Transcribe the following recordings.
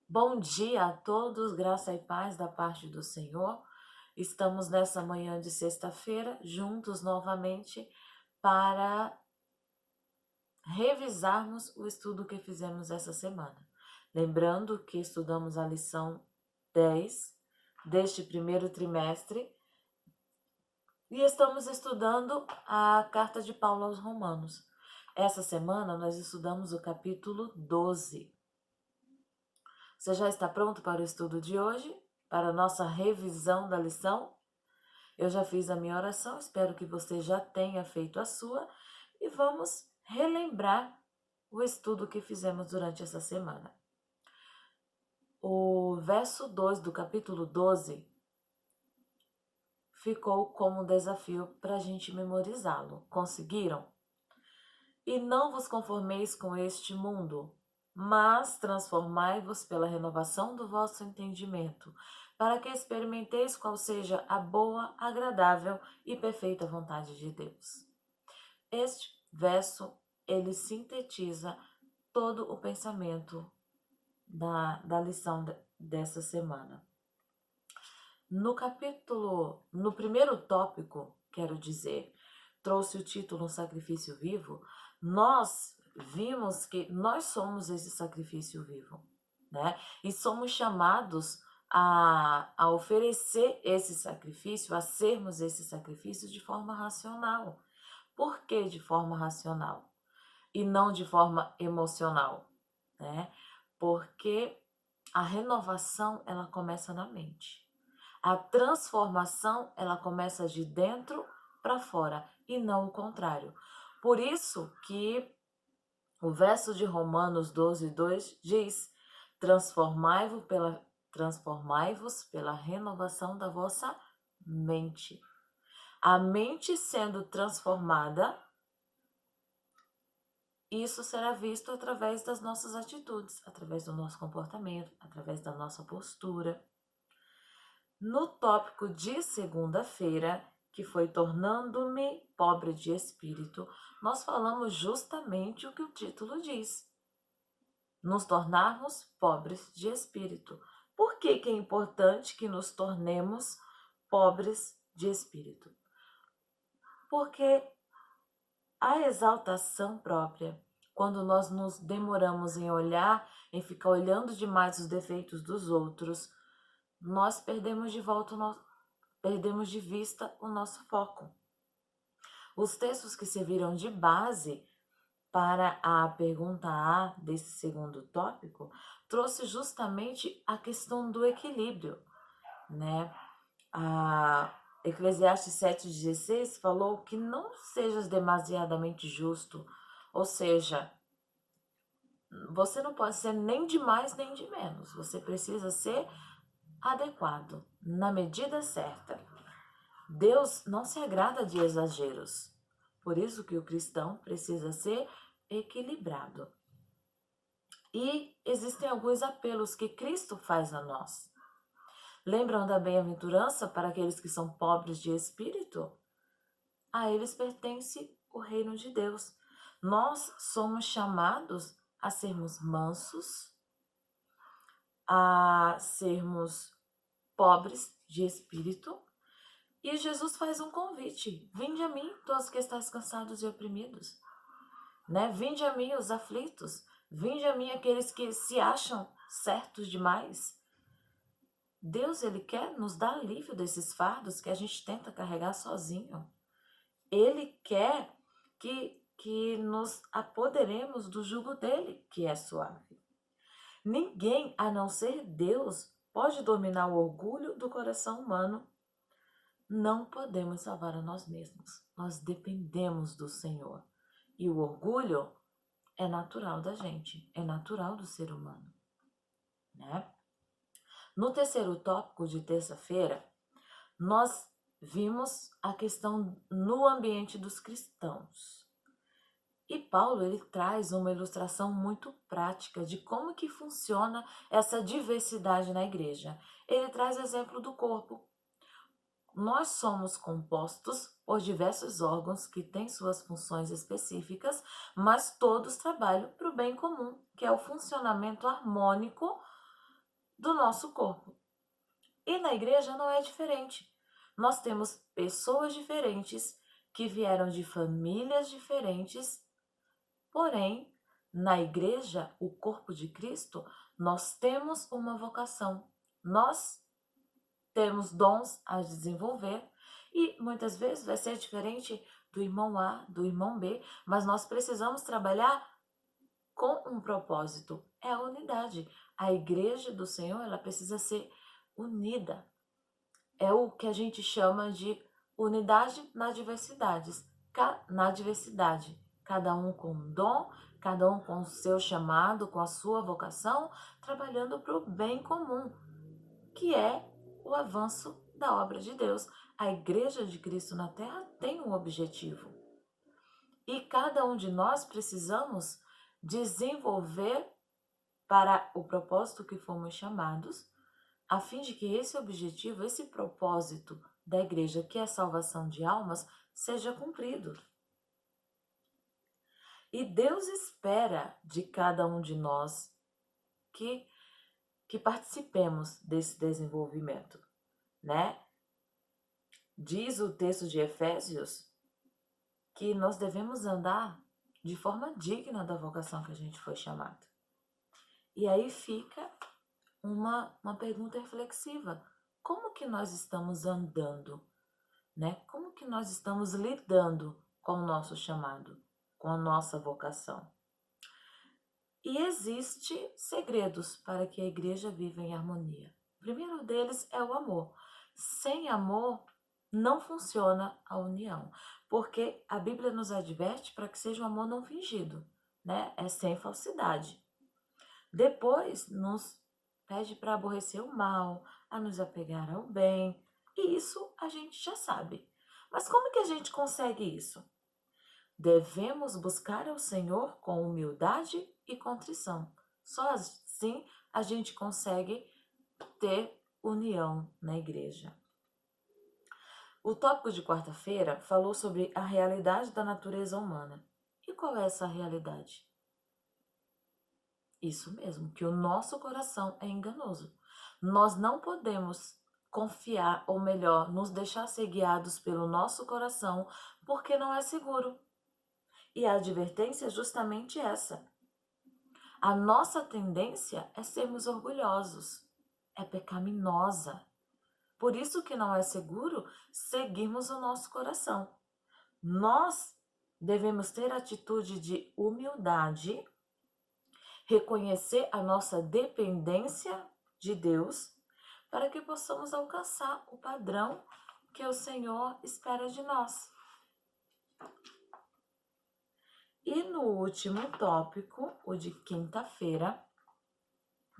Bom dia a todos, graça e paz da parte do Senhor. Estamos nessa manhã de sexta-feira, juntos novamente, para revisarmos o estudo que fizemos essa semana. Lembrando que estudamos a lição 10 deste primeiro trimestre e estamos estudando a carta de Paulo aos Romanos. Essa semana nós estudamos o capítulo 12. Você já está pronto para o estudo de hoje? Para a nossa revisão da lição? Eu já fiz a minha oração, espero que você já tenha feito a sua e vamos relembrar o estudo que fizemos durante essa semana. O verso 2 do capítulo 12 ficou como desafio para a gente memorizá-lo. Conseguiram? E não vos conformeis com este mundo, mas transformai-vos pela renovação do vosso entendimento, para que experimenteis qual seja a boa, agradável e perfeita vontade de Deus. Este verso, ele sintetiza todo o pensamento da lição dessa semana. No primeiro tópico, quero dizer, trouxe o título Um Sacrifício Vivo. Nós vimos que nós somos esse sacrifício vivo, né? E somos chamados a oferecer esse sacrifício, a sermos esse sacrifício de forma racional. Por que de forma racional? E não de forma emocional, né? Porque a renovação, ela começa na mente. A transformação, ela começa de dentro para fora e não o contrário. Por isso que o verso de Romanos 12:2 diz: transformai-vos pela renovação da vossa mente. A mente sendo transformada, isso será visto através das nossas atitudes, através do nosso comportamento, através da nossa postura. No tópico de segunda-feira, que foi Tornando-me Pobre de Espírito, nós falamos justamente o que o título diz: nos tornarmos pobres de espírito. Por que é importante que nos tornemos pobres de espírito? Porque a exaltação própria, quando nós nos demoramos em olhar, em ficar olhando demais os defeitos dos outros, nós perdemos de vista o nosso foco. Os textos que serviram de base para a pergunta A desse segundo tópico trouxe justamente a questão do equilíbrio, né? A Eclesiastes 7,16 falou que não sejas demasiadamente justo, ou seja, você não pode ser nem de mais nem de menos, você precisa ser adequado, na medida certa. Deus não se agrada de exageros, por isso que o cristão precisa ser equilibrado. E existem alguns apelos que Cristo faz a nós. Lembram da bem-aventurança para aqueles que são pobres de espírito? A eles pertence o reino de Deus. Nós somos chamados a sermos mansos, a sermos pobres de espírito. E Jesus faz um convite: vinde a mim, todos que estáis cansados e oprimidos. Né? Vinde a mim, os aflitos. Vinde a mim, aqueles que se acham certos demais. Deus, ele quer nos dar alívio desses fardos que a gente tenta carregar sozinho. Ele quer que nos apoderemos do jugo dele, que é suave. Ninguém, a não ser Deus, pode dominar o orgulho do coração humano. Não podemos salvar a nós mesmos. Nós dependemos do Senhor. E o orgulho é natural da gente, é natural do ser humano, né? No terceiro tópico de terça-feira, nós vimos a questão no ambiente dos cristãos. E Paulo, ele traz uma ilustração muito prática de como que funciona essa diversidade na igreja. Ele traz o exemplo do corpo. Nós somos compostos por diversos órgãos que têm suas funções específicas, mas todos trabalham para o bem comum, que é o funcionamento harmônico do nosso corpo. E na igreja não é diferente. Nós temos pessoas diferentes que vieram de famílias diferentes, porém, na igreja, o corpo de Cristo, nós temos uma vocação. Nós temos dons a desenvolver e muitas vezes vai ser diferente do irmão A, do irmão B, mas nós precisamos trabalhar com um propósito, é a unidade. A igreja do Senhor, ela precisa ser unida. É o que a gente chama de unidade na diversidade. Na diversidade, cada um com um dom, cada um com o seu chamado, com a sua vocação, trabalhando para o bem comum, que é o avanço da obra de Deus. A Igreja de Cristo na Terra tem um objetivo. E cada um de nós precisamos desenvolver para o propósito que fomos chamados, a fim de que esse objetivo, esse propósito da igreja, que é a salvação de almas, seja cumprido. E Deus espera de cada um de nós que participemos desse desenvolvimento, né? Diz o texto de Efésios que nós devemos andar de forma digna da vocação que a gente foi chamado. E aí fica uma pergunta reflexiva. Como que nós estamos andando, né? Como que nós estamos lidando com o nosso chamado, com a nossa vocação? E existem segredos para que a igreja viva em harmonia. O primeiro deles é o amor. Sem amor, não funciona a união, porque a Bíblia nos adverte para que seja um amor não fingido, né? É sem falsidade. Depois, nos pede para aborrecer o mal, a nos apegar ao bem, e isso a gente já sabe. Mas como que a gente consegue isso? Devemos buscar ao Senhor com humildade e contrição. Só assim a gente consegue ter união na igreja. O tópico de quarta-feira falou sobre a realidade da natureza humana. E qual é essa realidade? Isso mesmo, que o nosso coração é enganoso. Nós não podemos confiar, ou melhor, nos deixar ser guiados pelo nosso coração, porque não é seguro. E a advertência é justamente essa. A nossa tendência é sermos orgulhosos, é pecaminosa. Por isso que não é seguro seguirmos o nosso coração. Nós devemos ter atitude de humildade, reconhecer a nossa dependência de Deus, para que possamos alcançar o padrão que o Senhor espera de nós. E no último tópico, o de quinta-feira,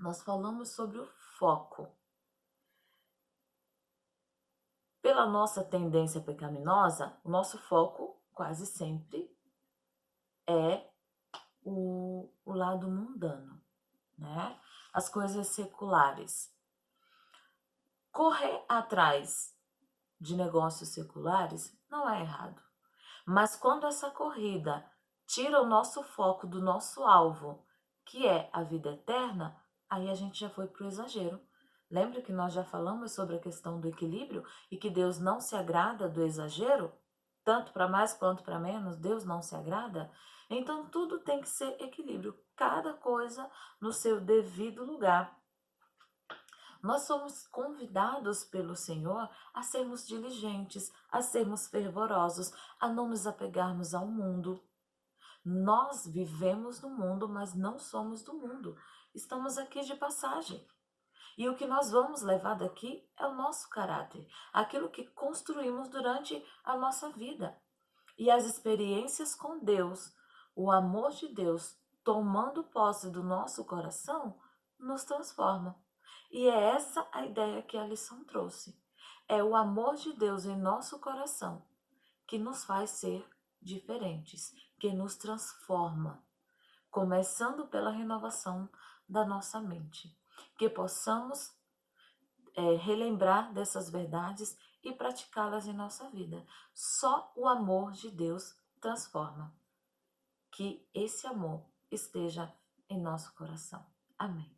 nós falamos sobre o foco. Pela nossa tendência pecaminosa, o nosso foco quase sempre é o lado mundano, né? As coisas seculares. Correr atrás de negócios seculares não é errado. Mas quando essa corrida tira o nosso foco do nosso alvo, que é a vida eterna, aí a gente já foi para o exagero. Lembra que nós já falamos sobre a questão do equilíbrio e que Deus não se agrada do exagero? Tanto para mais quanto para menos, Deus não se agrada? Então tudo tem que ser equilíbrio, cada coisa no seu devido lugar. Nós somos convidados pelo Senhor a sermos diligentes, a sermos fervorosos, a não nos apegarmos ao mundo. Nós vivemos no mundo, mas não somos do mundo. Estamos aqui de passagem. E o que nós vamos levar daqui é o nosso caráter, aquilo que construímos durante a nossa vida. E as experiências com Deus, o amor de Deus tomando posse do nosso coração, nos transforma. E é essa a ideia que a lição trouxe. É o amor de Deus em nosso coração que nos faz ser diferentes, que nos transforma, começando pela renovação da nossa mente. Que possamos relembrar dessas verdades e praticá-las em nossa vida. Só o amor de Deus transforma. Que esse amor esteja em nosso coração. Amém.